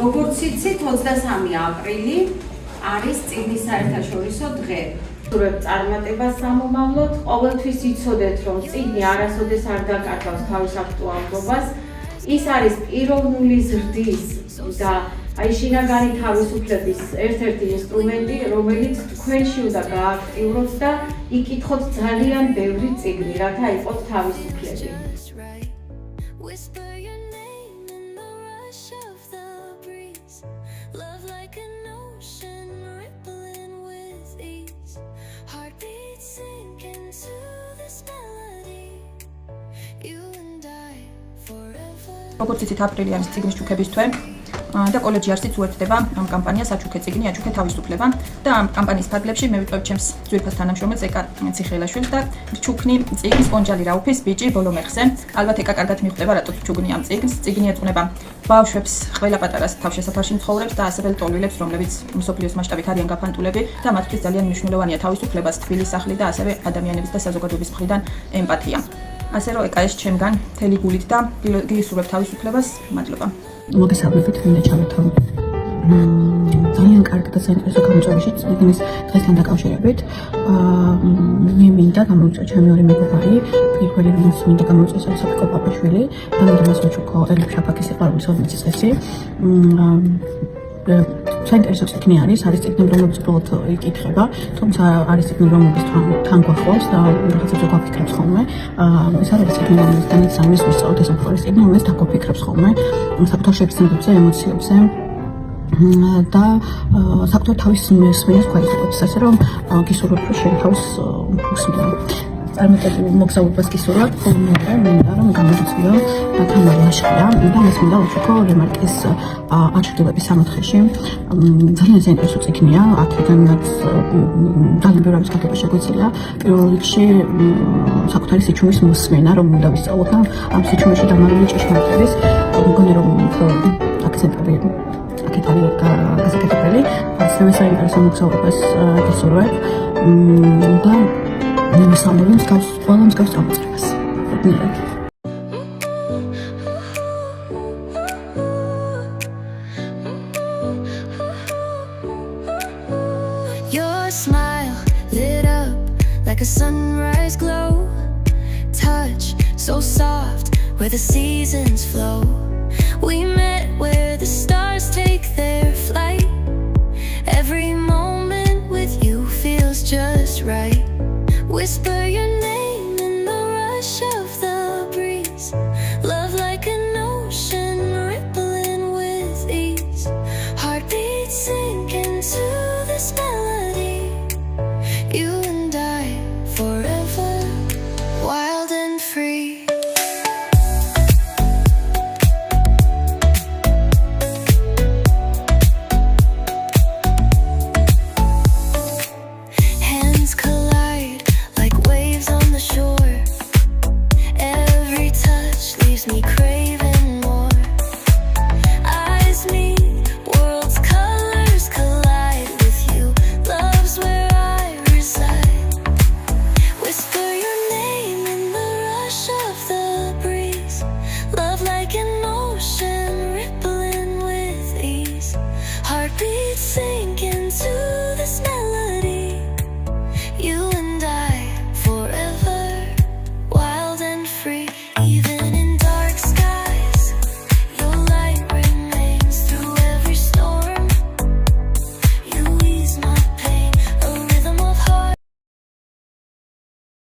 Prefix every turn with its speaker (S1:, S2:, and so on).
S1: როგორც იცით, 23 აპრილი არის წიგნის საერთაშორისო დღე. ვსურვებთ წარმატებას სამომავლოდ, ყოველთვის იცოდეთ, რომ წიგნი არასოდეს არ დაკარგავს თავის აქტუალობას. ის არის პიროვნული ზრდის და შინაგანი თავისუფლების ერთ-ერთი ინსტრუმენტი, რომელიც თქვენში უნდა გააქტიუროთ და იკითხოთ ძალიან ბევრი წიგნი, რათა იყოთ თავისუფლები.
S2: როგორც იცით, აპრილი არის წიგნის ჩუქების თვე და კოლეჯი არსიც უერთდება ამ კამპანიას აჩუქე წიგნი, აჩუქე თავისუფლება და ამ კამპანიის ფარგლებში მე ვიტყვევ ჩემს ძვირფას თანამშრომელს ეკა ციხელაშვილს და ჩუქნი წიგნის პონჯალი რაუფის ბიჭი ბოლო მეხზე. ალბათ ეკა კარგად მიხვდება რატო ჩუქნი ამ წიგნს. წიგნი ეძღვნება ბავშვებს, ყველა პატარას თავშესაფარში მცხოვრებს და ასევე ლტოლვილებს, რომლებიც მსოფლიოს მასშტაბით არიან გაფანტულები და მათთვის ძალიან მნიშვნელოვანია თავისუფლებას, თბილი სახლი და ასევე ადამიანების და საზოგადოების მხრიდან ემპათია. ასე რომ ეკა ეს ჩემგან მთელი გულით და გისურვებ თავისუფლებას. მადლობა.
S3: მოგესალმებით, მინდა ჩავეთვალო ძალიან კარგი და საინტერესო გამოწვევაში წიგნის დღესთან დაკავშირებით. მე მინდა გამოვიწვევ ჩემი ორი მეგობარი, პირველი რომელს მინდა გამოვიწვევ არის ოფიკო პაპაშვილი და მინდა მას ვაჩუქო ელიფ შაფაკის სიყვარულის 40 წესი. საინტერესო წიგნი არის წიგნი, რომელიც უბრალოდ იკითხება, თუმცა არის წიგნი, რომელიც თან გვახობს და რაღაცებს გვაფიქრებს ხოლმე. ეს არის წიგნი, რომელიც განიცდის ვისწავლოთ ეს მხოლოდ წიგნი, რომელიც დაგვაფიქრებს ხოლმე საკუთარ შექმნებებზე, ემოციებზე და საკუთარ თავის მსმენელს გვაიწყებს, ასე რომ გისურვებ, რომ შენ თავს უსმენო. წარმატებულ მოგზაურობას გისურვებ, ხოლმე მინდა რომ გამოიწვიო თამარი ლაშქრია და მას მინდა ვუჩუქო რემარკის არჩევლების სამოთხეში. ძალიან საინტერესო წიგნია, აქედანაც ძალიან ბევრი რამის გაგება შეგვიძლია. პირველ რიგში საკუთარი სიჩუმის მოსმენა, რომ უნდა ვისწავლოთ და ამ სიჩუმეში დამალული ჭეშმარიტების მგონი რომ აქცენტები აქეთ არის გასაკეთებელი. ასევე საინტერესო მოგზაურობას გისურვებ და მისამული მსგავს ყველა მსგავს წამოწებას.
S4: Your smile lit up like a sunrise glow. Touch so soft where the seasons flow. We met where the stars take their flight. Every moment with you feels just right. Whisper your name in the rush of the breeze. Love like an ocean rippling with ease. Heartbeats sink into this melody. You and I forever, wild and free. Hands collide like waves on the shore. Every touch leaves me craving more. Eyes meet, worlds colors collide with you. Love's where I reside. Whisper your name in the rush of the breeze. Love like an ocean rippling with ease. Heartbeats sing